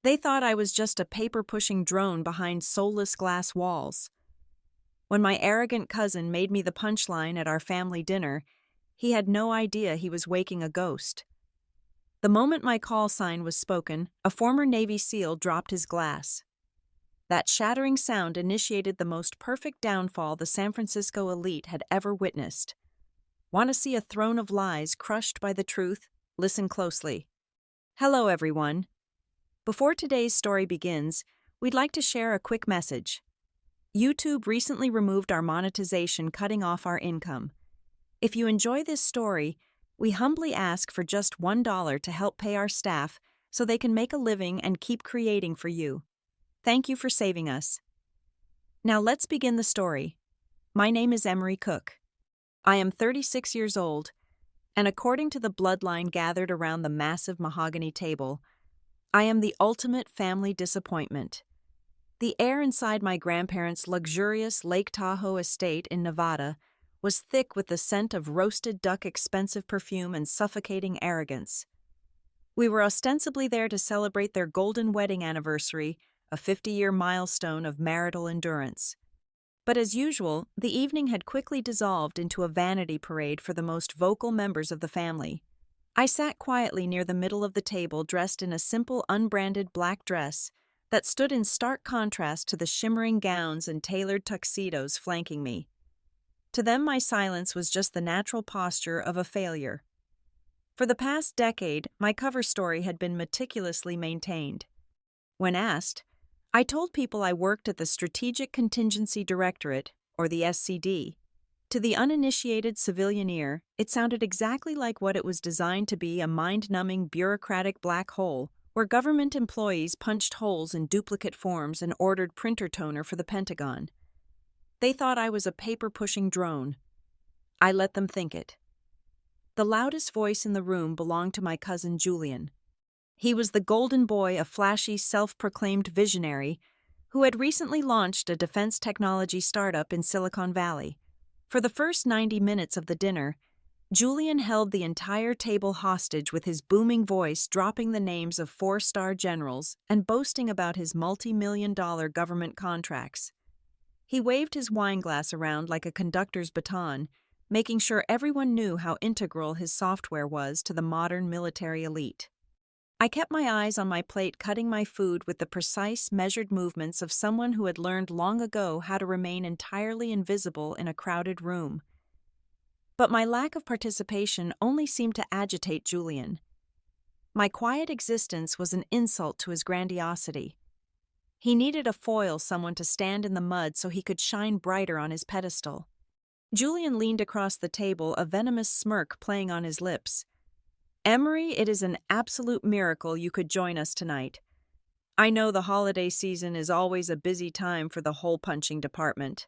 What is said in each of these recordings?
They thought I was just a paper-pushing drone behind soulless glass walls. When my arrogant cousin made me the punchline at our family dinner, he had no idea he was waking a ghost. The moment my call sign was spoken, a former Navy SEAL dropped his glass. That shattering sound initiated the most perfect downfall the San Francisco elite had ever witnessed. Want to see a throne of lies crushed by the truth? Listen closely. Hello, everyone. Before today's story begins, we'd like to share a quick message. YouTube recently removed our monetization, cutting off our income. If you enjoy this story, we humbly ask for just $1 to help pay our staff so they can make a living and keep creating for you. Thank you for saving us. Now let's begin the story. My name is Emery Cook. I am 36 years old, and according to the bloodline gathered around the massive mahogany table, I am the ultimate family disappointment. The air inside my grandparents' luxurious Lake Tahoe estate in Nevada was thick with the scent of roasted duck, expensive perfume, and suffocating arrogance. We were ostensibly there to celebrate their golden wedding anniversary, a 50-year milestone of marital endurance. But as usual, the evening had quickly dissolved into a vanity parade for the most vocal members of the family. I sat quietly near the middle of the table, dressed in a simple, unbranded black dress that stood in stark contrast to the shimmering gowns and tailored tuxedos flanking me. To them, my silence was just the natural posture of a failure. For the past decade, my cover story had been meticulously maintained. When asked, I told people I worked at the Strategic Contingency Directorate, or the SCD. To the uninitiated civilian ear, it sounded exactly like what it was designed to be: a mind-numbing bureaucratic black hole where government employees punched holes in duplicate forms and ordered printer toner for the Pentagon. They thought I was a paper-pushing drone. I let them think it. The loudest voice in the room belonged to my cousin Julian. He was the golden boy, a flashy, self-proclaimed visionary who had recently launched a defense technology startup in Silicon Valley. For the first 90 minutes of the dinner, Julian held the entire table hostage with his booming voice, dropping the names of 4-star generals and boasting about his multi-million-dollar government contracts. He waved his wine glass around like a conductor's baton, making sure everyone knew how integral his software was to the modern military elite. I kept my eyes on my plate, cutting my food with the precise, measured movements of someone who had learned long ago how to remain entirely invisible in a crowded room. But my lack of participation only seemed to agitate Julian. My quiet existence was an insult to his grandiosity. He needed a foil, someone to stand in the mud so he could shine brighter on his pedestal. Julian leaned across the table, a venomous smirk playing on his lips. Emery, it is an absolute miracle you could join us tonight. I know the holiday season is always a busy time for the hole-punching department.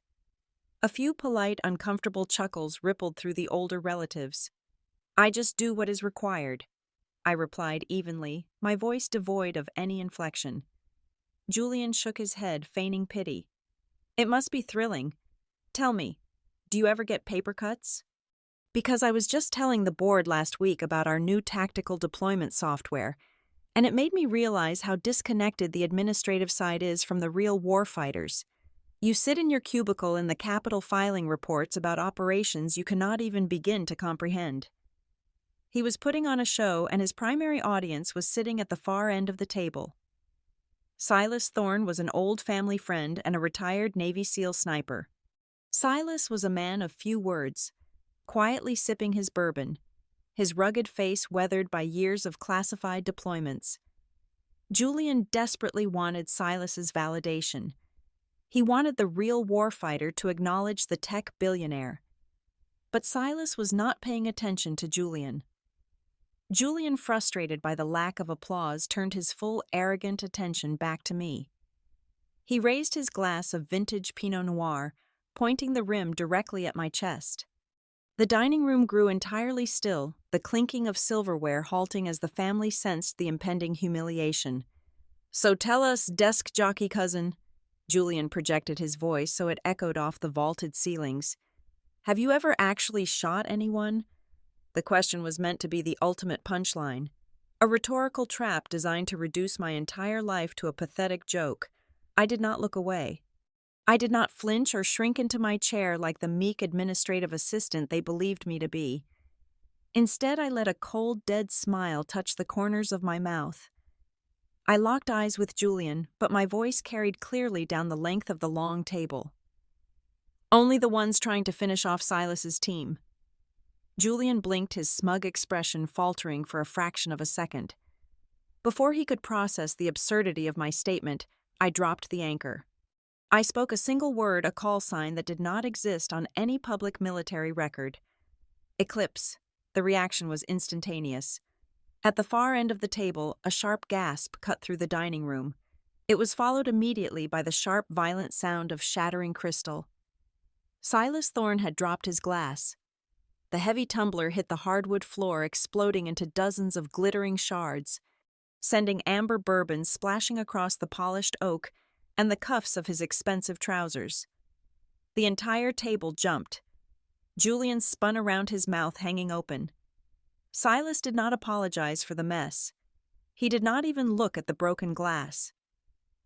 A few polite, uncomfortable chuckles rippled through the older relatives. I just do what is required, I replied evenly, my voice devoid of any inflection. Julian shook his head, feigning pity. It must be thrilling. Tell me, do you ever get paper cuts? Because I was just telling the board last week about our new tactical deployment software, and it made me realize how disconnected the administrative side is from the real warfighters. You sit in your cubicle in the Capitol filing reports about operations you cannot even begin to comprehend. He was putting on a show, and his primary audience was sitting at the far end of the table. Silas Thorne was an old family friend and a retired Navy SEAL sniper. Silas was a man of few words, quietly sipping his bourbon, his rugged face weathered by years of classified deployments. Julian desperately wanted Silas's validation. He wanted the real warfighter to acknowledge the tech billionaire. But Silas was not paying attention to Julian. Julian, frustrated by the lack of applause, turned his full, arrogant attention back to me. He raised his glass of vintage Pinot Noir, pointing the rim directly at my chest. The dining room grew entirely still, the clinking of silverware halting as the family sensed the impending humiliation. So tell us, desk jockey cousin, Julian projected his voice so it echoed off the vaulted ceilings. Have you ever actually shot anyone? The question was meant to be the ultimate punchline. A rhetorical trap designed to reduce my entire life to a pathetic joke. I did not look away. I did not flinch or shrink into my chair like the meek administrative assistant they believed me to be. Instead, I let a cold, dead smile touch the corners of my mouth. I locked eyes with Julian, but my voice carried clearly down the length of the long table. Only the ones trying to finish off Silas's team. Julian blinked, his smug expression faltering for a fraction of a second. Before he could process the absurdity of my statement, I dropped the anchor. I spoke a single word, a call sign that did not exist on any public military record. Eclipse. The reaction was instantaneous. At the far end of the table, a sharp gasp cut through the dining room. It was followed immediately by the sharp, violent sound of shattering crystal. Silas Thorne had dropped his glass. The heavy tumbler hit the hardwood floor, exploding into dozens of glittering shards, sending amber bourbon splashing across the polished oak and the cuffs of his expensive trousers. The entire table jumped. Julian spun around, his mouth hanging open. Silas did not apologize for the mess. He did not even look at the broken glass.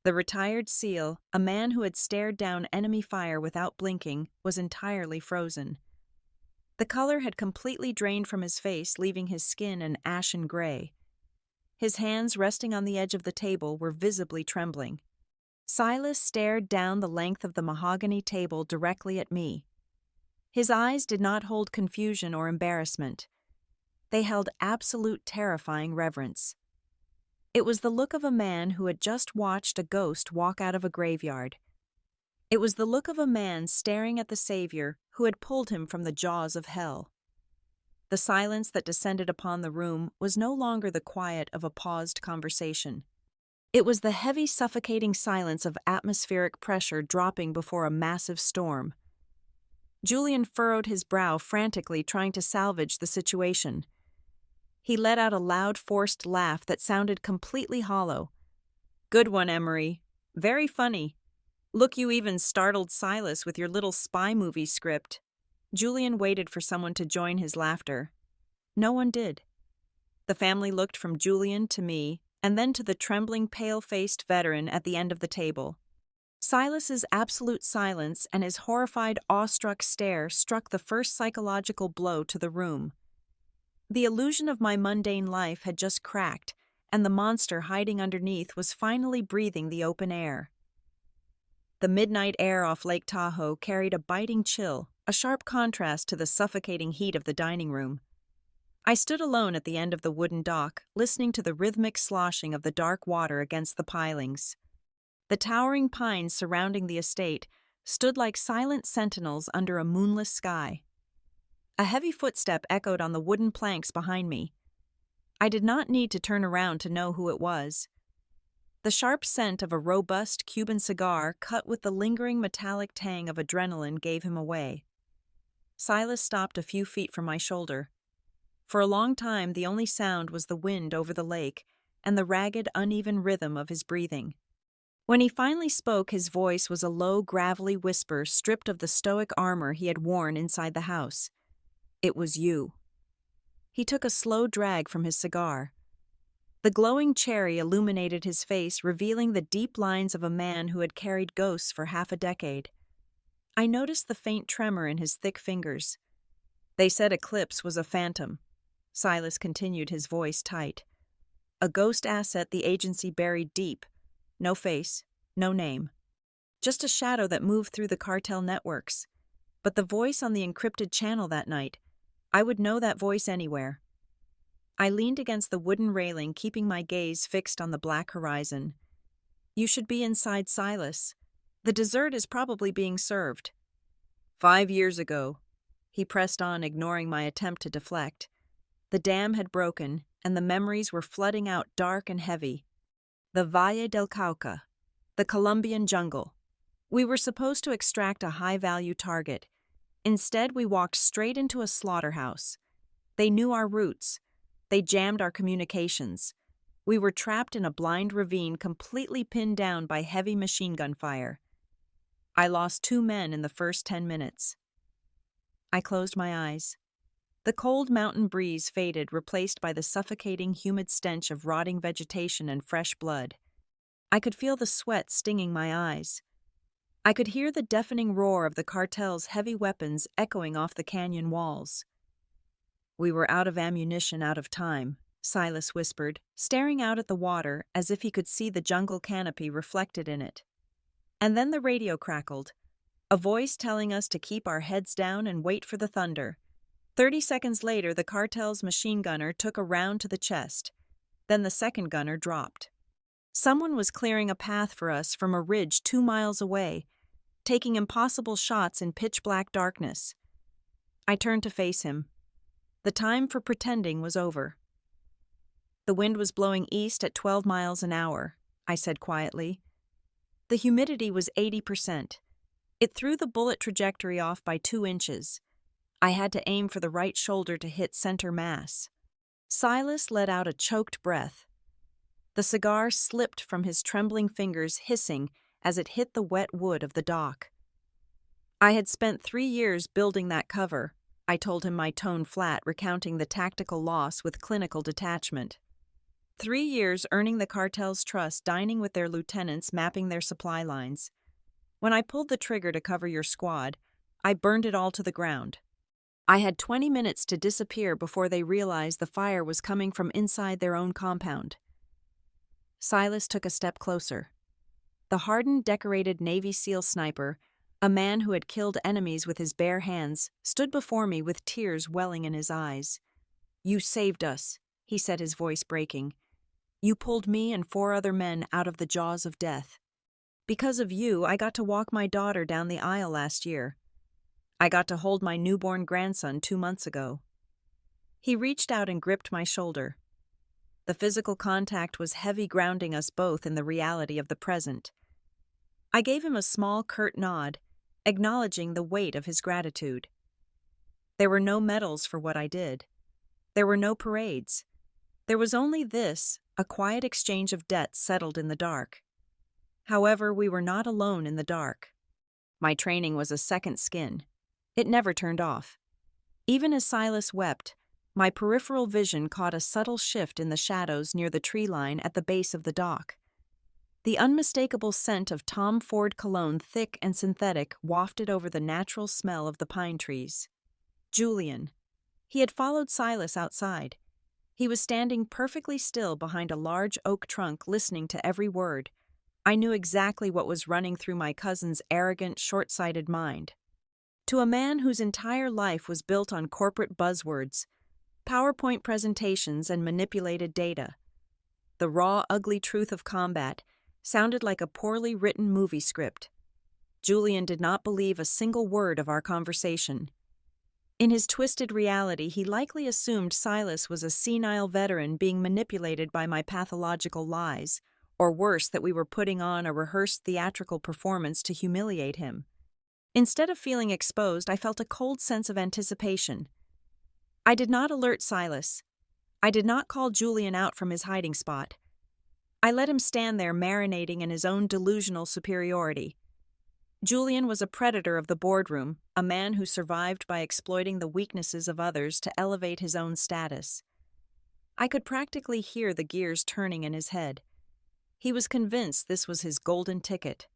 The retired SEAL, a man who had stared down enemy fire without blinking, was entirely frozen. The color had completely drained from his face, leaving his skin an ashen gray. His hands, resting on the edge of the table, were visibly trembling. Silas stared down the length of the mahogany table directly at me. His eyes did not hold confusion or embarrassment. They held absolute terrifying reverence. It was the look of a man who had just watched a ghost walk out of a graveyard. It was the look of a man staring at the Savior who had pulled him from the jaws of hell. The silence that descended upon the room was no longer the quiet of a paused conversation. It was the heavy, suffocating silence of atmospheric pressure dropping before a massive storm. Julian furrowed his brow frantically, trying to salvage the situation. He let out a loud, forced laugh that sounded completely hollow. "Good one, Emery. Very funny. Look, you even startled Silas with your little spy movie script." Julian waited for someone to join his laughter. No one did. The family looked from Julian to me, and then to the trembling, pale-faced veteran at the end of the table. Silas's absolute silence and his horrified, awestruck stare struck the first psychological blow to the room. The illusion of my mundane life had just cracked, and the monster hiding underneath was finally breathing the open air. The midnight air off Lake Tahoe carried a biting chill, a sharp contrast to the suffocating heat of the dining room. I stood alone at the end of the wooden dock, listening to the rhythmic sloshing of the dark water against the pilings. The towering pines surrounding the estate stood like silent sentinels under a moonless sky. A heavy footstep echoed on the wooden planks behind me. I did not need to turn around to know who it was. The sharp scent of a robust Cuban cigar cut with the lingering metallic tang of adrenaline gave him away. Silas stopped a few feet from my shoulder. For a long time, the only sound was the wind over the lake and the ragged, uneven rhythm of his breathing. When he finally spoke, his voice was a low, gravelly whisper stripped of the stoic armor he had worn inside the house. "It was you." He took a slow drag from his cigar. The glowing cherry illuminated his face, revealing the deep lines of a man who had carried ghosts for half a decade. I noticed the faint tremor in his thick fingers. "They said Eclipse was a phantom." Silas continued, his voice tight. "A ghost asset the agency buried deep. No face, no name. Just a shadow that moved through the cartel networks. But the voice on the encrypted channel that night, I would know that voice anywhere." I leaned against the wooden railing, keeping my gaze fixed on the black horizon. "You should be inside, Silas. The dessert is probably being served." 5 years ago. He pressed on, ignoring my attempt to deflect. The dam had broken, and the memories were flooding out dark and heavy. The Valle del Cauca, the Colombian jungle. We were supposed to extract a high-value target. Instead, we walked straight into a slaughterhouse. They knew our routes. They jammed our communications. We were trapped in a blind ravine, completely pinned down by heavy machine gun fire. I lost 2 men in the first 10 minutes. I closed my eyes. The cold mountain breeze faded, replaced by the suffocating, humid stench of rotting vegetation and fresh blood. I could feel the sweat stinging my eyes. I could hear the deafening roar of the cartel's heavy weapons echoing off the canyon walls. "We were out of ammunition, out of time," Silas whispered, staring out at the water as if he could see the jungle canopy reflected in it. And then the radio crackled, a voice telling us to keep our heads down and wait for the thunder. 30 seconds later, the cartel's machine gunner took a round to the chest. Then the second gunner dropped. Someone was clearing a path for us from a ridge 2 miles away, taking impossible shots in pitch-black darkness. I turned to face him. The time for pretending was over. "The wind was blowing east at 12 miles an hour," I said quietly. The humidity was 80%. It threw the bullet trajectory off by 2 inches. I had to aim for the right shoulder to hit center mass. Silas let out a choked breath. The cigar slipped from his trembling fingers, hissing as it hit the wet wood of the dock. "I had spent 3 years building that cover," I told him, my tone flat, recounting the tactical loss with clinical detachment. 3 years earning the cartel's trust, dining with their lieutenants, mapping their supply lines. When I pulled the trigger to cover your squad, I burned it all to the ground. I had 20 minutes to disappear before they realized the fire was coming from inside their own compound. Silas took a step closer. The hardened, decorated Navy SEAL sniper, a man who had killed enemies with his bare hands, stood before me with tears welling in his eyes. "You saved us," he said, his voice breaking. "You pulled me and 4 other men out of the jaws of death. Because of you, I got to walk my daughter down the aisle last year. I got to hold my newborn grandson 2 months ago." He reached out and gripped my shoulder. The physical contact was heavy, grounding us both in the reality of the present. I gave him a small, curt nod, acknowledging the weight of his gratitude. There were no medals for what I did. There were no parades. There was only this, a quiet exchange of debts settled in the dark. However, we were not alone in the dark. My training was a second skin. It never turned off. Even as Silas wept, my peripheral vision caught a subtle shift in the shadows near the tree line at the base of the dock. The unmistakable scent of Tom Ford cologne, thick and synthetic, wafted over the natural smell of the pine trees. Julian. He had followed Silas outside. He was standing perfectly still behind a large oak trunk, listening to every word. I knew exactly what was running through my cousin's arrogant, short-sighted mind. To a man whose entire life was built on corporate buzzwords, PowerPoint presentations, and manipulated data, the raw, ugly truth of combat sounded like a poorly written movie script. Julian did not believe a single word of our conversation. In his twisted reality, he likely assumed Silas was a senile veteran being manipulated by my pathological lies, or worse, that we were putting on a rehearsed theatrical performance to humiliate him. Instead of feeling exposed, I felt a cold sense of anticipation. I did not alert Silas. I did not call Julian out from his hiding spot. I let him stand there marinating in his own delusional superiority. Julian was a predator of the boardroom, a man who survived by exploiting the weaknesses of others to elevate his own status. I could practically hear the gears turning in his head. He was convinced this was his golden ticket.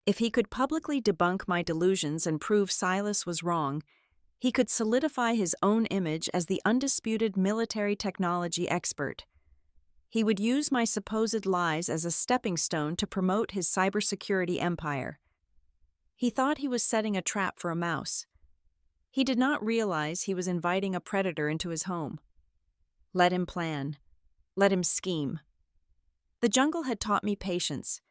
If he could publicly debunk my delusions and prove Silas was wrong, he could solidify his own image as the undisputed military technology expert. He would use my supposed lies as a stepping stone to promote his cybersecurity empire. He thought he was setting a trap for a mouse. He did not realize he was inviting a predator into his home. Let him plan. Let him scheme. The jungle had taught me patience,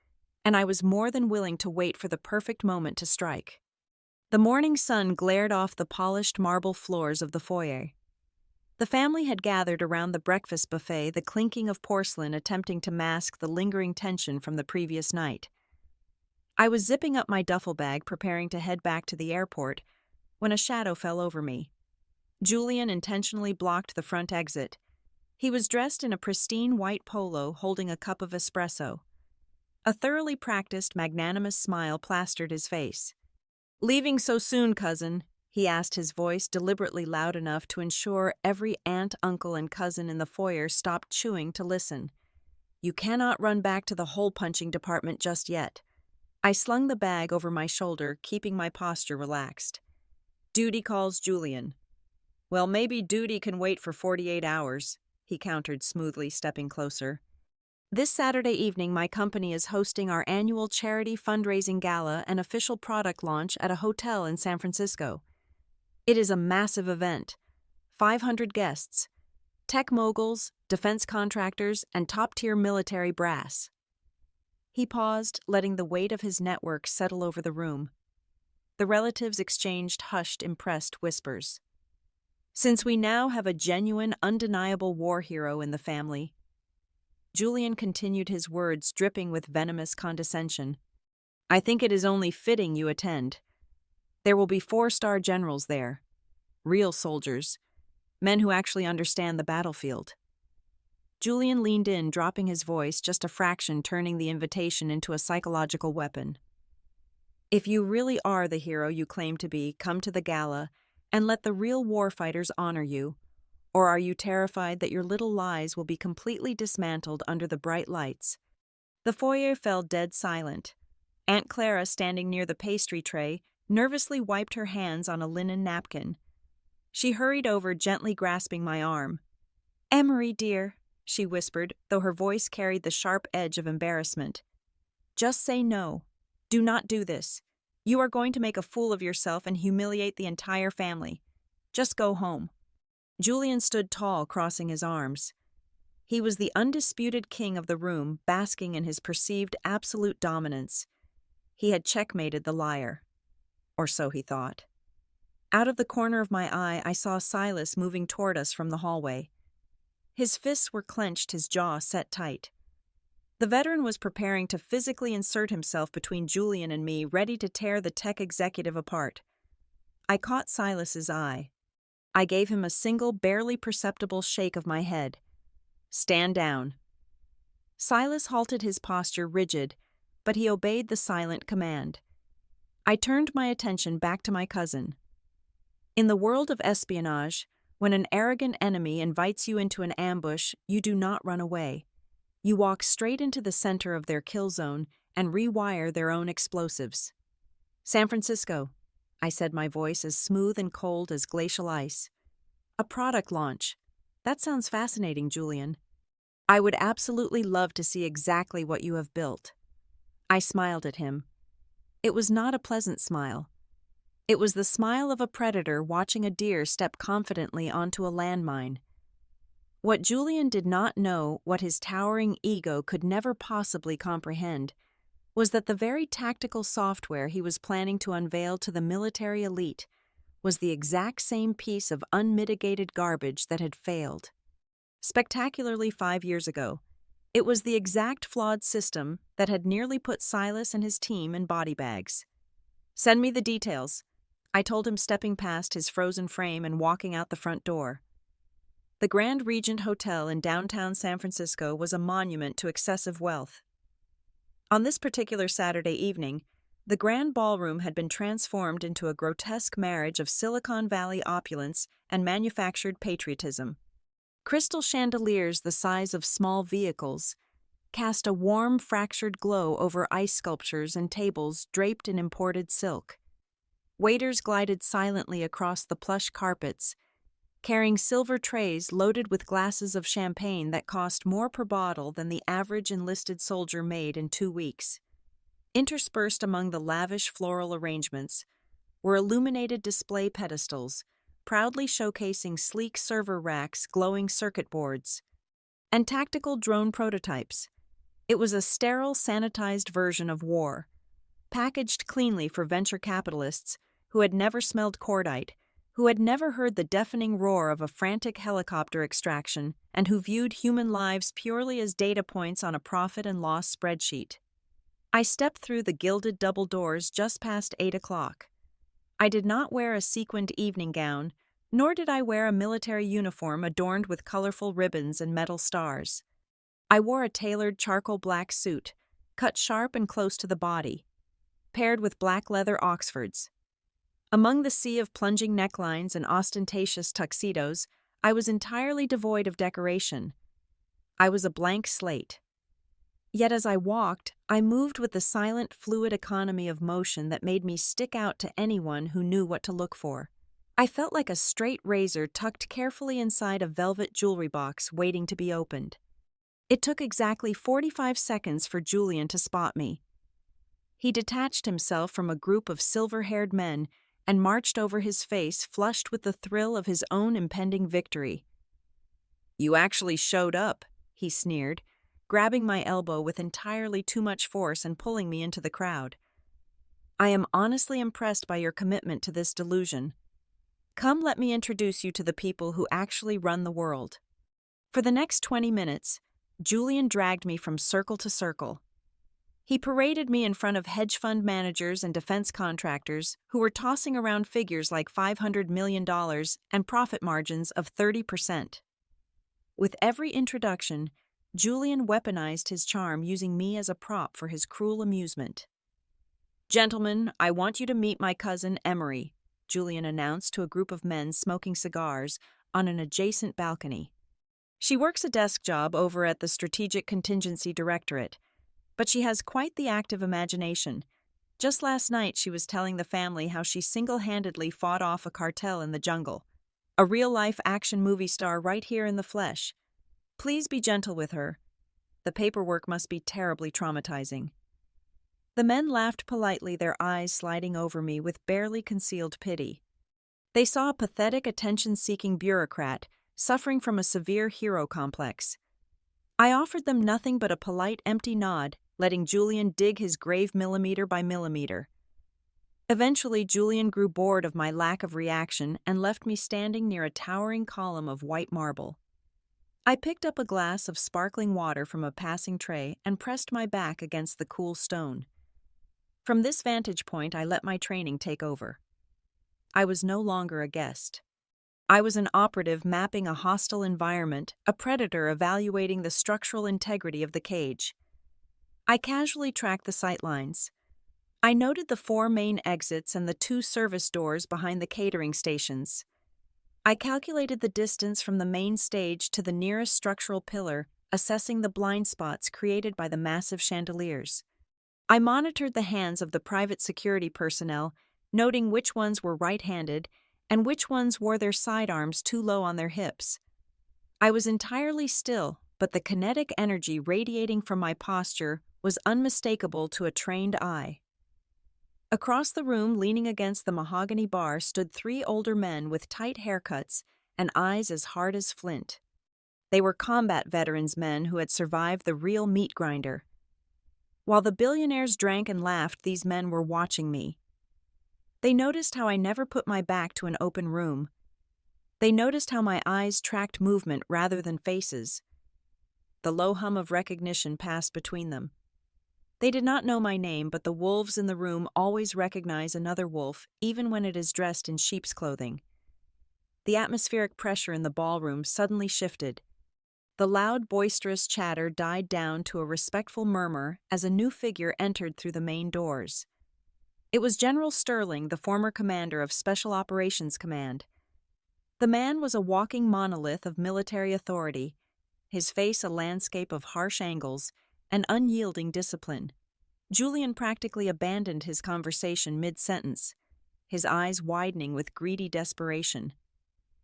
and I was more than willing to wait for the perfect moment to strike. The morning sun glared off the polished marble floors of the foyer. The family had gathered around the breakfast buffet, the clinking of porcelain attempting to mask the lingering tension from the previous night. I was zipping up my duffel bag, preparing to head back to the airport, when a shadow fell over me. Julian intentionally blocked the front exit. He was dressed in a pristine white polo, holding a cup of espresso. A thoroughly practiced, magnanimous smile plastered his face. "Leaving so soon, cousin?" he asked, his voice deliberately loud enough to ensure every aunt, uncle, and cousin in the foyer stopped chewing to listen. You cannot run back to the hole-punching department just yet. I slung the bag over my shoulder, keeping my posture relaxed. Duty calls Julian. Well, maybe duty can wait for 48 hours, he countered smoothly, stepping closer. This Saturday evening, my company is hosting our annual charity fundraising gala and official product launch at a hotel in San Francisco. It is a massive event. 500 guests, tech moguls, defense contractors, and top-tier military brass. He paused, letting the weight of his network settle over the room. The relatives exchanged hushed, impressed whispers. Since we now have a genuine, undeniable war hero in the family, Julian continued, his words dripping with venomous condescension, I think it is only fitting you attend. There will be 4-star generals there. Real soldiers. Men who actually understand the battlefield. Julian leaned in, dropping his voice just a fraction, turning the invitation into a psychological weapon. If you really are the hero you claim to be, come to the gala and let the real warfighters honor you. Or are you terrified that your little lies will be completely dismantled under the bright lights? The foyer fell dead silent. Aunt Clara, standing near the pastry tray, nervously wiped her hands on a linen napkin. She hurried over, gently grasping my arm. Emery, dear, she whispered, though her voice carried the sharp edge of embarrassment. Just say no. Do not do this. You are going to make a fool of yourself and humiliate the entire family. Just go home. Julian stood tall, crossing his arms. He was the undisputed king of the room, basking in his perceived absolute dominance. He had checkmated the liar. Or so he thought. Out of the corner of my eye, I saw Silas moving toward us from the hallway. His fists were clenched, his jaw set tight. The veteran was preparing to physically insert himself between Julian and me, ready to tear the tech executive apart. I caught Silas's eye. I gave him a single, barely perceptible shake of my head. Stand down. Silas halted, his posture rigid, but he obeyed the silent command. I turned my attention back to my cousin. In the world of espionage, when an arrogant enemy invites you into an ambush, you do not run away. You walk straight into the center of their kill zone and rewire their own explosives. San Francisco, I said, my voice as smooth and cold as glacial ice. A product launch. That sounds fascinating, Julian. I would absolutely love to see exactly what you have built. I smiled at him. It was not a pleasant smile. It was the smile of a predator watching a deer step confidently onto a landmine. What Julian did not know, what his towering ego could never possibly comprehend, was that the very tactical software he was planning to unveil to the military elite was the exact same piece of unmitigated garbage that had failed. Spectacularly 5 years ago, it was the exact flawed system that had nearly put Silas and his team in body bags. Send me the details, I told him, stepping past his frozen frame and walking out the front door. The Grand Regent Hotel in downtown San Francisco was a monument to excessive wealth. On this particular Saturday evening, the Grand Ballroom had been transformed into a grotesque marriage of Silicon Valley opulence and manufactured patriotism. Crystal chandeliers the size of small vehicles cast a warm, fractured glow over ice sculptures and tables draped in imported silk. Waiters glided silently across the plush carpets, carrying silver trays loaded with glasses of champagne that cost more per bottle than the average enlisted soldier made in 2 weeks. Interspersed among the lavish floral arrangements were illuminated display pedestals, proudly showcasing sleek server racks, glowing circuit boards, and tactical drone prototypes. It was a sterile, sanitized version of war, packaged cleanly for venture capitalists who had never smelled cordite, who had never heard the deafening roar of a frantic helicopter extraction, and who viewed human lives purely as data points on a profit and loss spreadsheet. I stepped through the gilded double doors just past 8 o'clock. I did not wear a sequined evening gown, nor did I wear a military uniform adorned with colorful ribbons and metal stars. I wore a tailored charcoal black suit, cut sharp and close to the body, paired with black leather Oxfords. Among the sea of plunging necklines and ostentatious tuxedos, I was entirely devoid of decoration. I was a blank slate. Yet as I walked, I moved with the silent, fluid economy of motion that made me stick out to anyone who knew what to look for. I felt like a straight razor tucked carefully inside a velvet jewelry box waiting to be opened. It took exactly 45 seconds for Julian to spot me. He detached himself from a group of silver-haired men and marched over his face flushed with the thrill of his own impending victory. "You actually showed up," he sneered, grabbing my elbow with entirely too much force and pulling me into the crowd. "I am honestly impressed by your commitment to this delusion. Come, let me introduce you to the people who actually run the world." For the next 20 minutes, Julian dragged me from circle to circle. He paraded me in front of hedge fund managers and defense contractors who were tossing around figures like $500 million and profit margins of 30%. With every introduction, Julian weaponized his charm using me as a prop for his cruel amusement. "Gentlemen, I want you to meet my cousin Emery," Julian announced to a group of men smoking cigars on an adjacent balcony. "She works a desk job over at the Strategic Contingency Directorate, but she has quite the active imagination. Just last night she was telling the family how she single-handedly fought off a cartel in the jungle. A real-life action movie star right here in the flesh. Please be gentle with her. The paperwork must be terribly traumatizing." The men laughed politely, their eyes sliding over me with barely concealed pity. They saw a pathetic attention-seeking bureaucrat suffering from a severe hero complex. I offered them nothing but a polite, empty nod, letting Julian dig his grave millimeter by millimeter. Eventually, Julian grew bored of my lack of reaction and left me standing near a towering column of white marble. I picked up a glass of sparkling water from a passing tray and pressed my back against the cool stone. From this vantage point, I let my training take over. I was no longer a guest. I was an operative mapping a hostile environment, a predator evaluating the structural integrity of the cage. I casually tracked the sightlines. I noted the 4 main exits and the 2 service doors behind the catering stations. I calculated the distance from the main stage to the nearest structural pillar, assessing the blind spots created by the massive chandeliers. I monitored the hands of the private security personnel, noting which ones were right-handed and which ones wore their sidearms too low on their hips. I was entirely still, but the kinetic energy radiating from my posture was unmistakable to a trained eye. Across the room, leaning against the mahogany bar, stood 3 older men with tight haircuts and eyes as hard as flint. They were combat veterans men who had survived the real meat grinder. While the billionaires drank and laughed, these men were watching me. They noticed how I never put my back to an open room. They noticed how my eyes tracked movement rather than faces. The low hum of recognition passed between them. They did not know my name, but the wolves in the room always recognize another wolf, even when it is dressed in sheep's clothing. The atmospheric pressure in the ballroom suddenly shifted. The loud, boisterous chatter died down to a respectful murmur as a new figure entered through the main doors. It was General Sterling, the former commander of Special Operations Command. The man was a walking monolith of military authority, his face a landscape of harsh angles and unyielding discipline. Julian practically abandoned his conversation mid-sentence, his eyes widening with greedy desperation.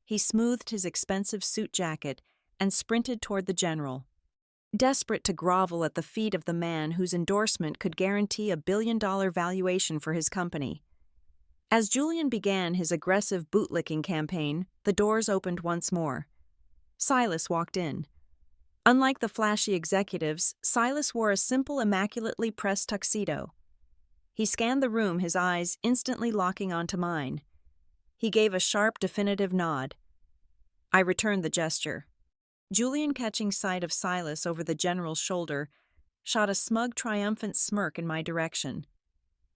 He smoothed his expensive suit jacket and sprinted toward the general, desperate to grovel at the feet of the man whose endorsement could guarantee a billion-dollar valuation for his company. As Julian began his aggressive bootlicking campaign, the doors opened once more. Silas walked in. Unlike the flashy executives, Silas wore a simple, immaculately pressed tuxedo. He scanned the room, his eyes instantly locking onto mine. He gave a sharp, definitive nod. I returned the gesture. Julian, catching sight of Silas over the general's shoulder, shot a smug, triumphant smirk in my direction.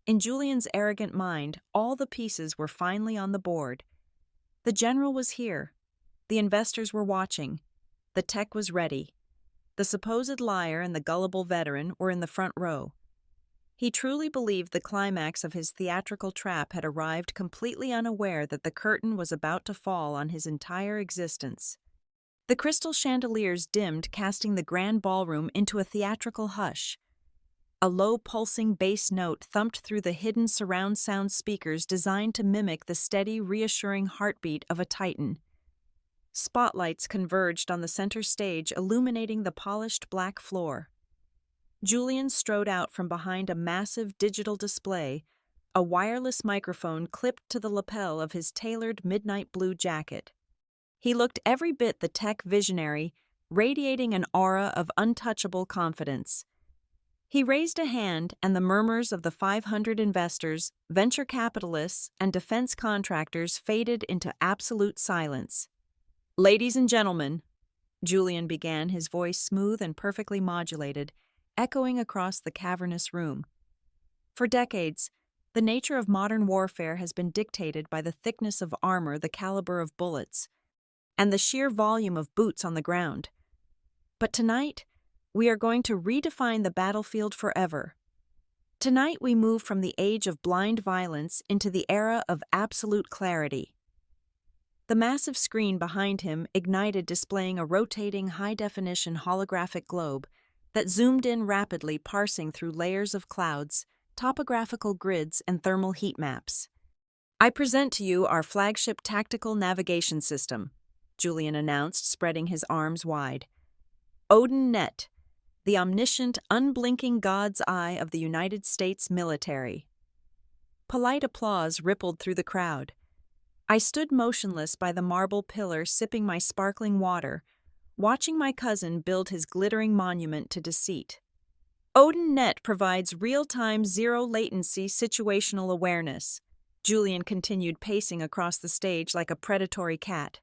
In Julian's arrogant mind, all the pieces were finally on the board. The general was here. The investors were watching. The tech was ready. The supposed liar and the gullible veteran were in the front row. He truly believed the climax of his theatrical trap had arrived, completely unaware that the curtain was about to fall on his entire existence. The crystal chandeliers dimmed, casting the grand ballroom into a theatrical hush. A low pulsing bass note thumped through the hidden surround sound speakers designed to mimic the steady, reassuring heartbeat of a titan. Spotlights converged on the center stage, illuminating the polished black floor. Julian strode out from behind a massive digital display, a wireless microphone clipped to the lapel of his tailored midnight blue jacket. He looked every bit the tech visionary, radiating an aura of untouchable confidence. He raised a hand, and the murmurs of the 500 investors, venture capitalists, and defense contractors faded into absolute silence. "Ladies and gentlemen," Julian began, his voice smooth and perfectly modulated, echoing across the cavernous room. For decades, the nature of modern warfare has been dictated by the thickness of armor, the caliber of bullets, and the sheer volume of boots on the ground. But tonight, we are going to redefine the battlefield forever. Tonight we move from the age of blind violence into the era of absolute clarity. The massive screen behind him ignited, displaying a rotating high-definition holographic globe that zoomed in rapidly, parsing through layers of clouds, topographical grids, and thermal heat maps. "I present to you our flagship tactical navigation system," Julian announced, spreading his arms wide. "Odin Net, the omniscient, unblinking God's eye of the United States military." Polite applause rippled through the crowd. I stood motionless by the marble pillar, sipping my sparkling water, watching my cousin build his glittering monument to deceit. "Odin Net provides real-time, zero-latency situational awareness," Julian continued, pacing across the stage like a predatory cat.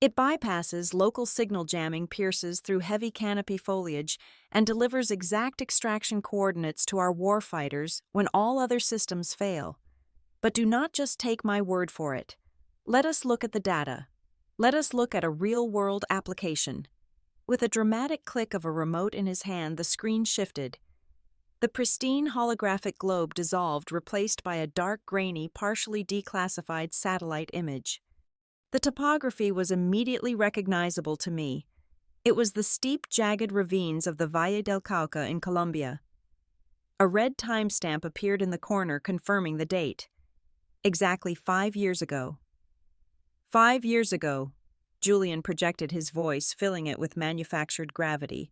"It bypasses local signal jamming, pierces through heavy canopy foliage, and delivers exact extraction coordinates to our warfighters when all other systems fail. But do not just take my word for it. Let us look at the data. Let us look at a real-world application." With a dramatic click of a remote in his hand, the screen shifted. The pristine holographic globe dissolved, replaced by a dark, grainy, partially declassified satellite image. The topography was immediately recognizable to me. It was the steep, jagged ravines of the Valle del Cauca in Colombia. A red timestamp appeared in the corner, confirming the date. Exactly 5 years ago. 5 years ago, Julian projected his voice, filling it with manufactured gravity.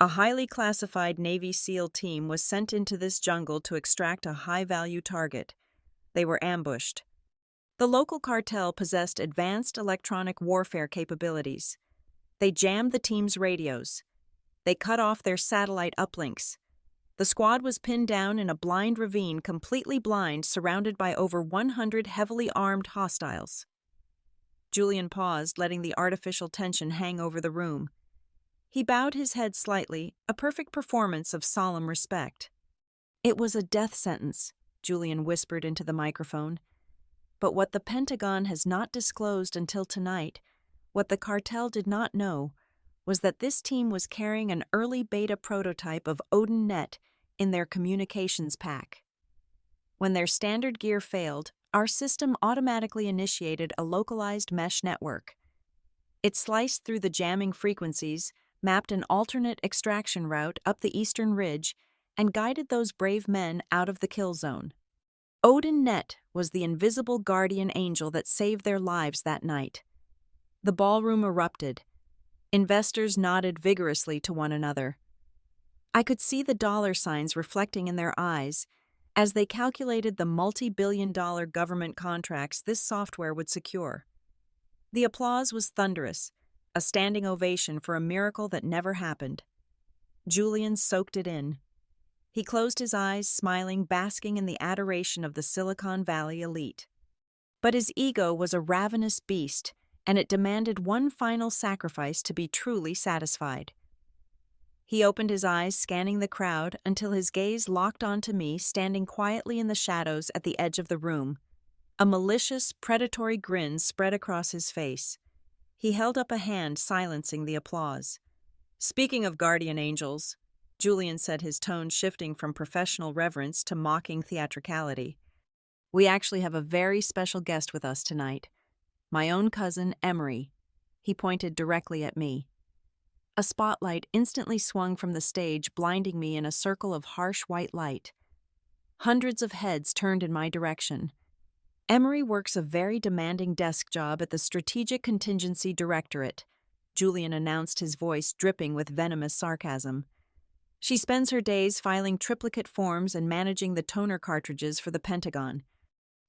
A highly classified Navy SEAL team was sent into this jungle to extract a high-value target. They were ambushed. The local cartel possessed advanced electronic warfare capabilities. They jammed the team's radios. They cut off their satellite uplinks. The squad was pinned down in a blind ravine, completely blind, surrounded by over 100 heavily armed hostiles. Julian paused, letting the artificial tension hang over the room. He bowed his head slightly, a perfect performance of solemn respect. "It was a death sentence," Julian whispered into the microphone. "But what the Pentagon has not disclosed until tonight, what the cartel did not know, was that this team was carrying an early beta prototype of Odin Net in their communications pack. When their standard gear failed, our system automatically initiated a localized mesh network. It sliced through the jamming frequencies, mapped an alternate extraction route up the eastern ridge, and guided those brave men out of the kill zone. Odin Net was the invisible guardian angel that saved their lives that night." The ballroom erupted. Investors nodded vigorously to one another. I could see the dollar signs reflecting in their eyes as they calculated the multi-billion-dollar government contracts this software would secure. The applause was thunderous, a standing ovation for a miracle that never happened. Julian soaked it in. He closed his eyes, smiling, basking in the adoration of the Silicon Valley elite. But his ego was a ravenous beast, and it demanded one final sacrifice to be truly satisfied. He opened his eyes, scanning the crowd, until his gaze locked onto me, standing quietly in the shadows at the edge of the room. A malicious, predatory grin spread across his face. He held up a hand, silencing the applause. "Speaking of guardian angels," Julian said, his tone shifting from professional reverence to mocking theatricality. "We actually have a very special guest with us tonight. My own cousin, Emery." He pointed directly at me. A spotlight instantly swung from the stage, blinding me in a circle of harsh white light. Hundreds of heads turned in my direction. Emery works a very demanding desk job at the Strategic Contingency Directorate, Julian announced, his voice dripping with venomous sarcasm. She spends her days filing triplicate forms and managing the toner cartridges for the Pentagon.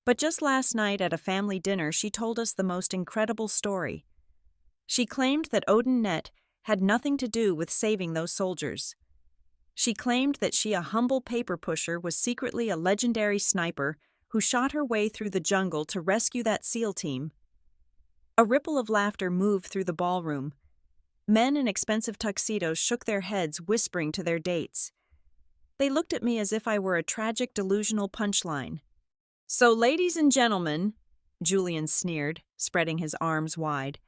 But just last night at a family dinner, she told us the most incredible story. She claimed that Odin Nett had nothing to do with saving those soldiers. She claimed that she, a humble paper pusher, was secretly a legendary sniper who shot her way through the jungle to rescue that SEAL team. A ripple of laughter moved through the ballroom. Men in expensive tuxedos shook their heads, whispering to their dates. They looked at me as if I were a tragic, delusional punchline. "So, ladies and gentlemen," Julian sneered, spreading his arms wide,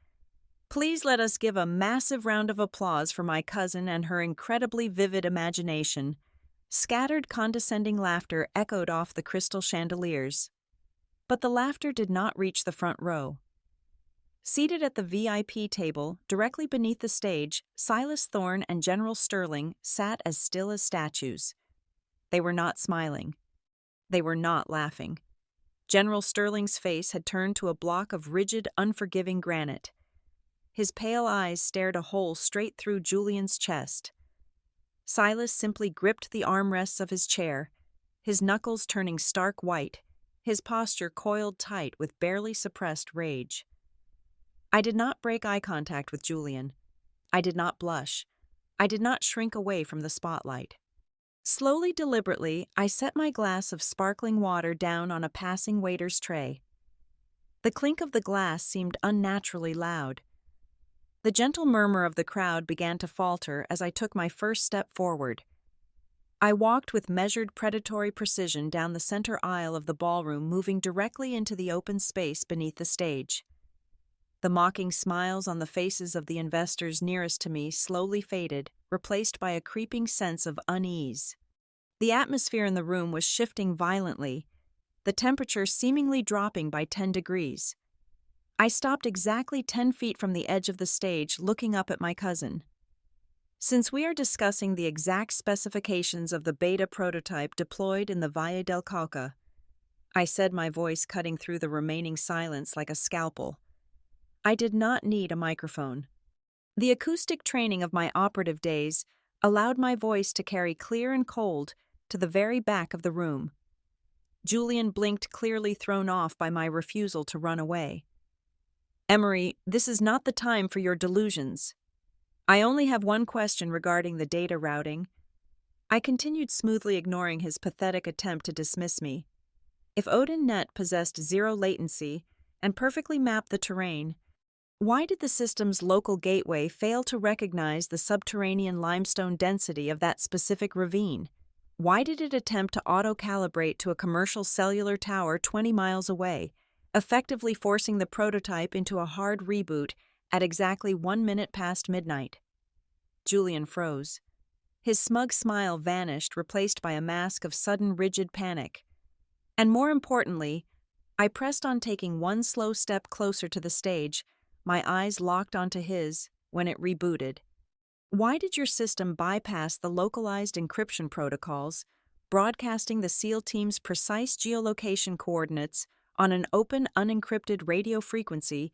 "please let us give a massive round of applause for my cousin and her incredibly vivid imagination." Scattered, condescending laughter echoed off the crystal chandeliers. But the laughter did not reach the front row. Seated at the VIP table, directly beneath the stage, Silas Thorne and General Sterling sat as still as statues. They were not smiling. They were not laughing. General Sterling's face had turned to a block of rigid, unforgiving granite. His pale eyes stared a hole straight through Julian's chest. Silas simply gripped the armrests of his chair, his knuckles turning stark white, his posture coiled tight with barely suppressed rage. I did not break eye contact with Julian. I did not blush. I did not shrink away from the spotlight. Slowly, deliberately, I set my glass of sparkling water down on a passing waiter's tray. The clink of the glass seemed unnaturally loud. The gentle murmur of the crowd began to falter as I took my first step forward. I walked with measured, predatory precision down the center aisle of the ballroom, moving directly into the open space beneath the stage. The mocking smiles on the faces of the investors nearest to me slowly faded, replaced by a creeping sense of unease. The atmosphere in the room was shifting violently, the temperature seemingly dropping by 10 degrees. I stopped exactly 10 feet from the edge of the stage, looking up at my cousin. "Since we are discussing the exact specifications of the beta prototype deployed in the Valle del Cauca," I said, my voice cutting through the remaining silence like a scalpel. I did not need a microphone. The acoustic training of my operative days allowed my voice to carry clear and cold to the very back of the room. Julian blinked, clearly thrown off by my refusal to run away. "Emery, this is not the time for your delusions. I only have one question regarding the data routing." I continued, smoothly ignoring his pathetic attempt to dismiss me. If Odin Nett possessed zero latency and perfectly mapped the terrain, why did the system's local gateway fail to recognize the subterranean limestone density of that specific ravine? Why did it attempt to auto-calibrate to a commercial cellular tower 20 miles away, effectively forcing the prototype into a hard reboot at exactly 1 minute past midnight? Julian froze. His smug smile vanished, replaced by a mask of sudden, rigid panic. And more importantly, I pressed on, taking one slow step closer to the stage, my eyes locked onto his, when it rebooted. "Why did your system bypass the localized encryption protocols, broadcasting the SEAL team's precise geolocation coordinates on an open, unencrypted radio frequency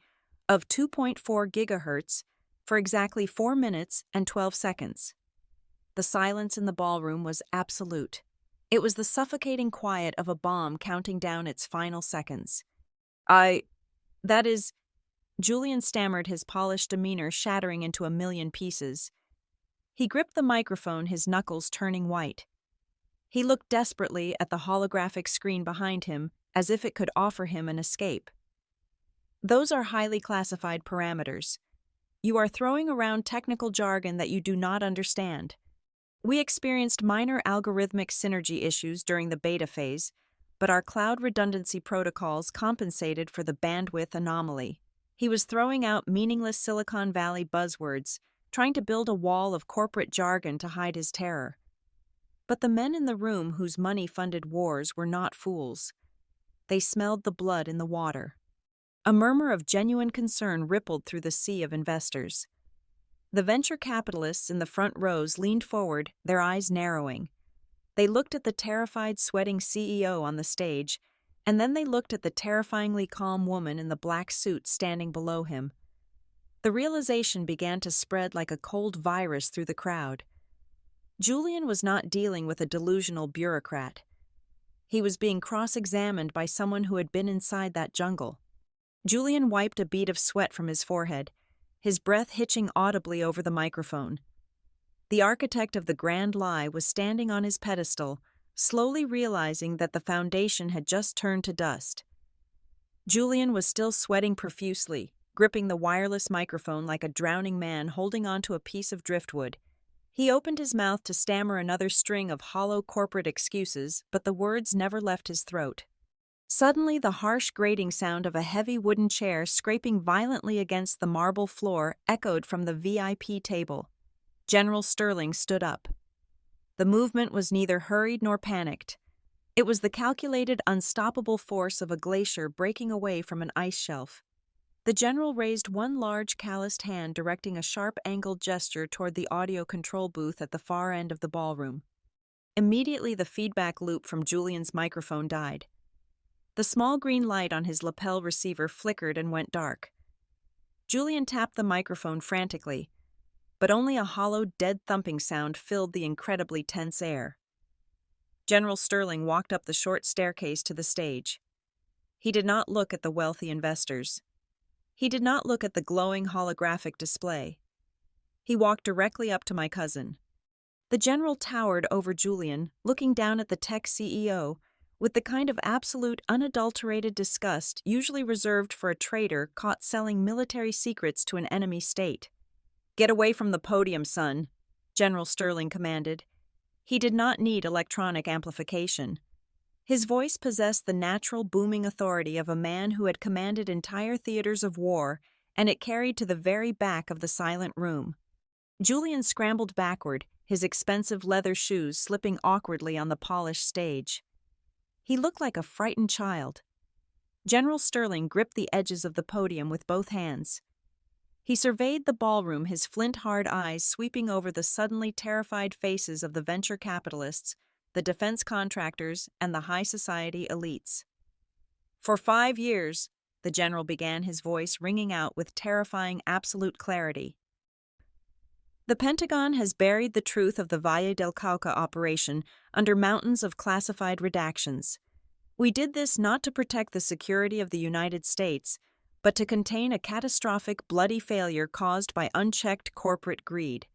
of 2.4 gigahertz for exactly 4 minutes and 12 seconds? The silence in the ballroom was absolute. It was the suffocating quiet of a bomb counting down its final seconds. That is," Julian stammered, his polished demeanor shattering into a million pieces. He gripped the microphone, his knuckles turning white. He looked desperately at the holographic screen behind him, as if it could offer him an escape. "Those are highly classified parameters. You are throwing around technical jargon that you do not understand. We experienced minor algorithmic synergy issues during the beta phase, but our cloud redundancy protocols compensated for the bandwidth anomaly." He was throwing out meaningless Silicon Valley buzzwords, trying to build a wall of corporate jargon to hide his terror. But the men in the room whose money funded wars were not fools. They smelled the blood in the water. A murmur of genuine concern rippled through the sea of investors. The venture capitalists in the front rows leaned forward, their eyes narrowing. They looked at the terrified, sweating CEO on the stage, and then they looked at the terrifyingly calm woman in the black suit standing below him. The realization began to spread like a cold virus through the crowd. Julian was not dealing with a delusional bureaucrat. He was being cross-examined by someone who had been inside that jungle. Julian wiped a bead of sweat from his forehead, his breath hitching audibly over the microphone. The architect of the grand lie was standing on his pedestal, slowly realizing that the foundation had just turned to dust. Julian was still sweating profusely, gripping the wireless microphone like a drowning man holding onto a piece of driftwood. He opened his mouth to stammer another string of hollow corporate excuses, but the words never left his throat. Suddenly, the harsh grating sound of a heavy wooden chair scraping violently against the marble floor echoed from the VIP table. General Sterling stood up. The movement was neither hurried nor panicked. It was the calculated, unstoppable force of a glacier breaking away from an ice shelf. The general raised one large, calloused hand, directing a sharp-angled gesture toward the audio control booth at the far end of the ballroom. Immediately, the feedback loop from Julian's microphone died. The small green light on his lapel receiver flickered and went dark. Julian tapped the microphone frantically, but only a hollow, dead thumping sound filled the incredibly tense air. General Sterling walked up the short staircase to the stage. He did not look at the wealthy investors. He did not look at the glowing holographic display. He walked directly up to my cousin. The general towered over Julian, looking down at the tech CEO, with the kind of absolute, unadulterated disgust usually reserved for a traitor caught selling military secrets to an enemy state. "Get away from the podium, son," General Sterling commanded. He did not need electronic amplification. His voice possessed the natural booming authority of a man who had commanded entire theaters of war, and it carried to the very back of the silent room. Julian scrambled backward, his expensive leather shoes slipping awkwardly on the polished stage. He looked like a frightened child. General Sterling gripped the edges of the podium with both hands. He surveyed the ballroom, his flint-hard eyes sweeping over the suddenly terrified faces of the venture capitalists, the defense contractors, and the high society elites. "For 5 years," the general began, his voice ringing out with terrifying absolute clarity, "the Pentagon has buried the truth of the Valle del Cauca operation under mountains of classified redactions. We did this not to protect the security of the United States, but to contain a catastrophic, bloody failure caused by unchecked corporate greed.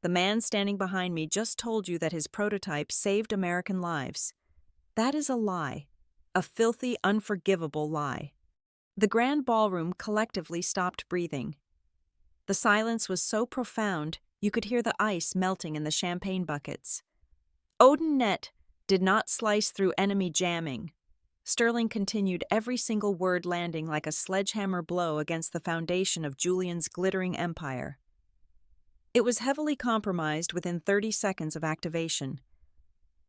The man standing behind me just told you that his prototype saved American lives. That is a lie, a filthy, unforgivable lie." The grand ballroom collectively stopped breathing. The silence was so profound, you could hear the ice melting in the champagne buckets. Odin Net did not slice through enemy jamming. Sterling continued, every single word landing like a sledgehammer blow against the foundation of Julian's glittering empire. It was heavily compromised within 30 seconds of activation.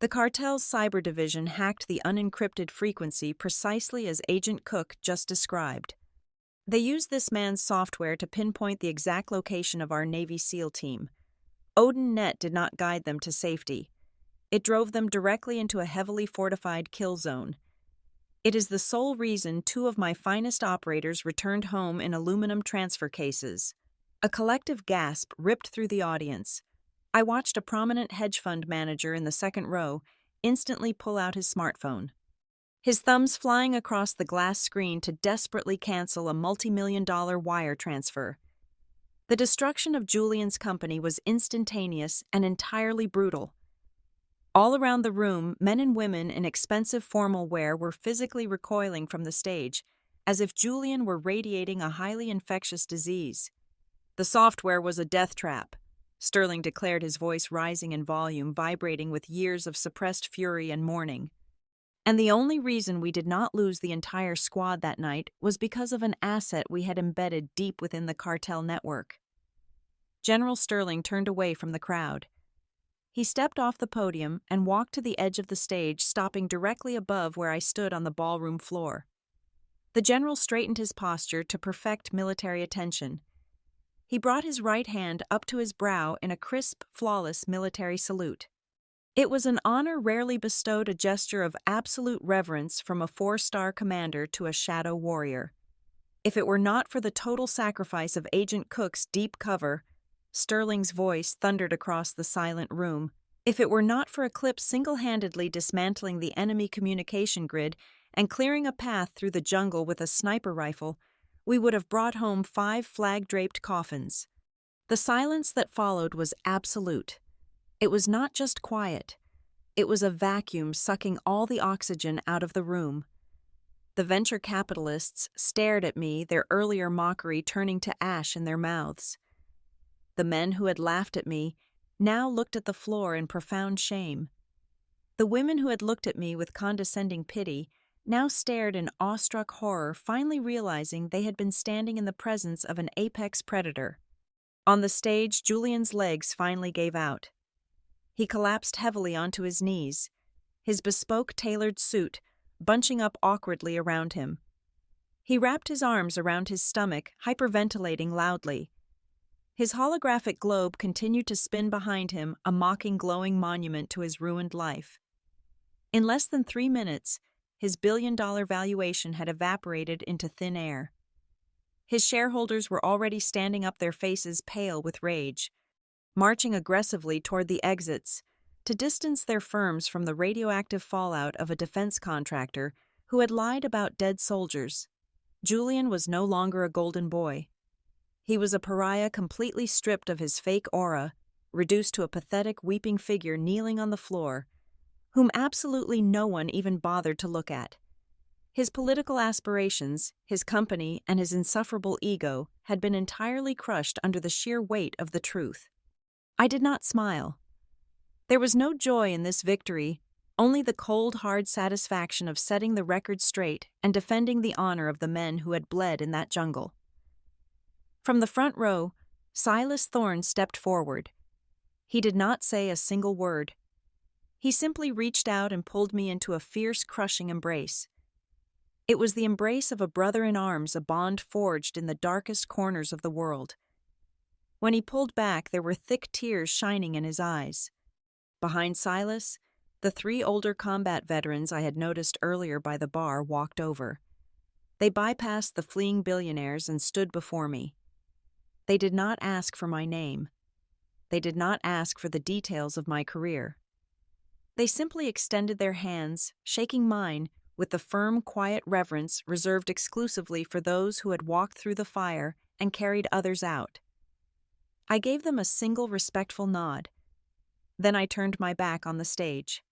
The cartel's cyber division hacked the unencrypted frequency precisely as Agent Cook just described. They used this man's software to pinpoint the exact location of our Navy SEAL team. Odin Net did not guide them to safety. It drove them directly into a heavily fortified kill zone. It is the sole reason 2 of my finest operators returned home in aluminum transfer cases. A collective gasp ripped through the audience. I watched a prominent hedge fund manager in the second row instantly pull out his smartphone, his thumbs flying across the glass screen to desperately cancel a multi-million-dollar wire transfer. The destruction of Julian's company was instantaneous and entirely brutal. All around the room, men and women in expensive formal wear were physically recoiling from the stage, as if Julian were radiating a highly infectious disease. "The software was a death trap," Sterling declared, his voice rising in volume, vibrating with years of suppressed fury and mourning. "And the only reason we did not lose the entire squad that night was because of an asset we had embedded deep within the cartel network." General Sterling turned away from the crowd. He stepped off the podium and walked to the edge of the stage, stopping directly above where I stood on the ballroom floor. The general straightened his posture to perfect military attention. He brought his right hand up to his brow in a crisp, flawless military salute. It was an honor rarely bestowed, a gesture of absolute reverence from a 4-star commander to a shadow warrior. If it were not for the total sacrifice of Agent Cook's deep cover, Sterling's voice thundered across the silent room, if it were not for Eclipse single-handedly dismantling the enemy communication grid and clearing a path through the jungle with a sniper rifle, we would have brought home 5 flag-draped coffins. The silence that followed was absolute. It was not just quiet. It was a vacuum sucking all the oxygen out of the room. The venture capitalists stared at me, their earlier mockery turning to ash in their mouths. The men who had laughed at me now looked at the floor in profound shame. The women who had looked at me with condescending pity now stared in awestruck horror, finally realizing they had been standing in the presence of an apex predator. On the stage, Julian's legs finally gave out. He collapsed heavily onto his knees, his bespoke tailored suit bunching up awkwardly around him. He wrapped his arms around his stomach, hyperventilating loudly. His holographic globe continued to spin behind him, a mocking, glowing monument to his ruined life. In less than 3 minutes, his billion-dollar valuation had evaporated into thin air. His shareholders were already standing up, their faces pale with rage, marching aggressively toward the exits to distance their firms from the radioactive fallout of a defense contractor who had lied about dead soldiers. Julian was no longer a golden boy. He was a pariah, completely stripped of his fake aura, reduced to a pathetic, weeping figure kneeling on the floor, whom absolutely no one even bothered to look at. His political aspirations, his company, and his insufferable ego had been entirely crushed under the sheer weight of the truth. I did not smile. There was no joy in this victory, only the cold, hard satisfaction of setting the record straight and defending the honor of the men who had bled in that jungle. From the front row, Silas Thorne stepped forward. He did not say a single word. He simply reached out and pulled me into a fierce, crushing embrace. It was the embrace of a brother in arms, a bond forged in the darkest corners of the world. When he pulled back, there were thick tears shining in his eyes. Behind Silas, the 3 older combat veterans I had noticed earlier by the bar walked over. They bypassed the fleeing billionaires and stood before me. They did not ask for my name. They did not ask for the details of my career. They simply extended their hands, shaking mine with the firm, quiet reverence reserved exclusively for those who had walked through the fire and carried others out. I gave them a single respectful nod. Then I turned my back on the stage.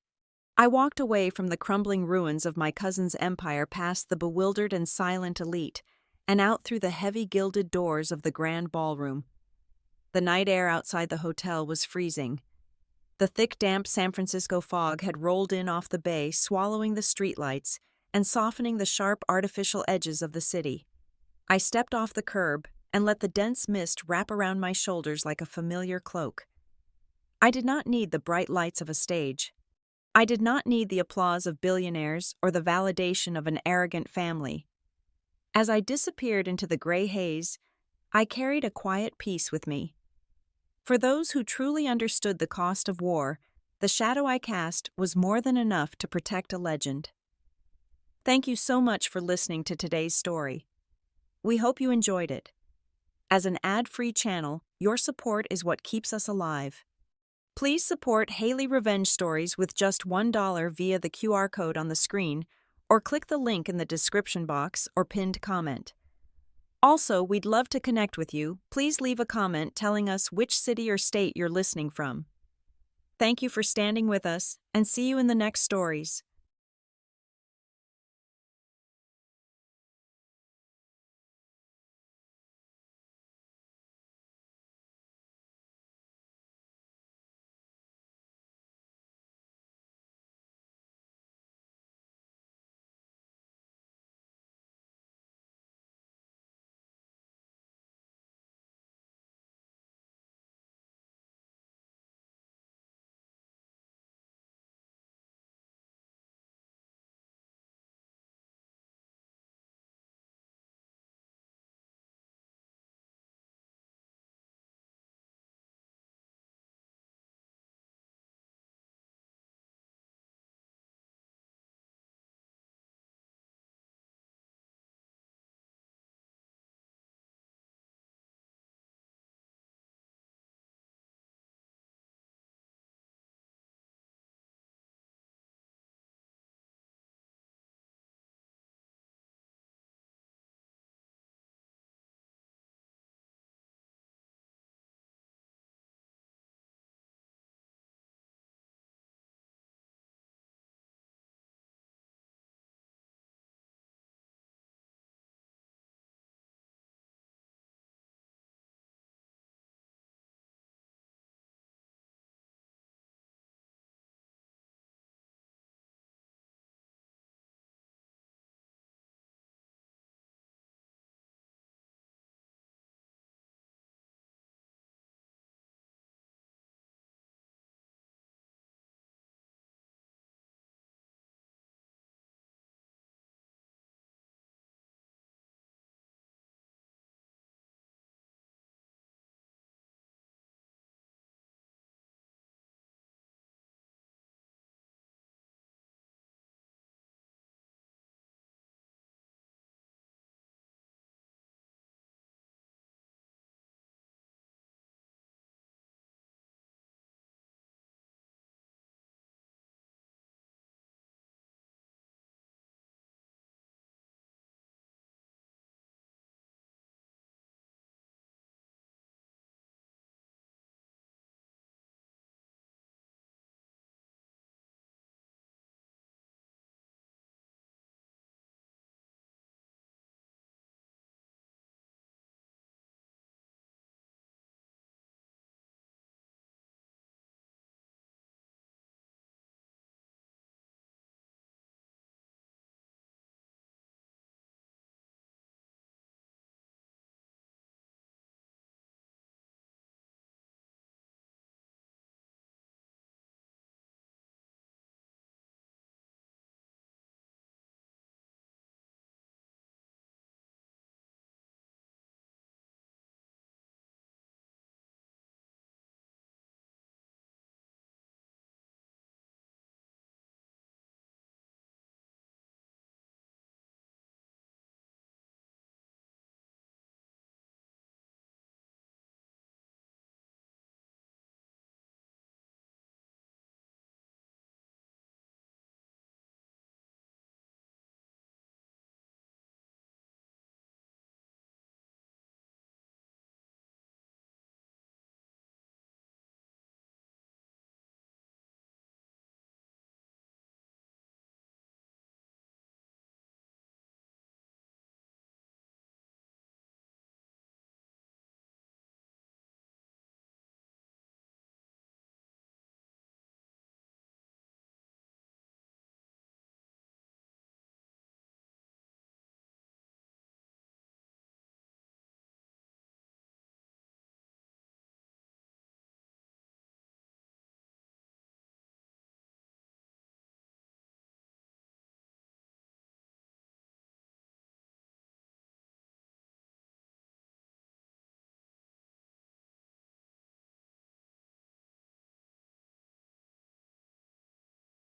I walked away from the crumbling ruins of my cousin's empire, past the bewildered and silent elite, and out through the heavy gilded doors of the grand ballroom. The night air outside the hotel was freezing. The thick, damp San Francisco fog had rolled in off the bay, swallowing the streetlights and softening the sharp artificial edges of the city. I stepped off the curb and let the dense mist wrap around my shoulders like a familiar cloak. I did not need the bright lights of a stage. I did not need the applause of billionaires or the validation of an arrogant family. As I disappeared into the gray haze, I carried a quiet peace with me. For those who truly understood the cost of war, the shadow I cast was more than enough to protect a legend. Thank you so much for listening to today's story. We hope you enjoyed it. As an ad-free channel, your support is what keeps us alive. Please support Haley Revenge Stories with just $1 via the QR code on the screen, or click the link in the description box or pinned comment. Also, we'd love to connect with you. Please leave a comment telling us which city or state you're listening from. Thank you for standing with us, and see you in the next stories.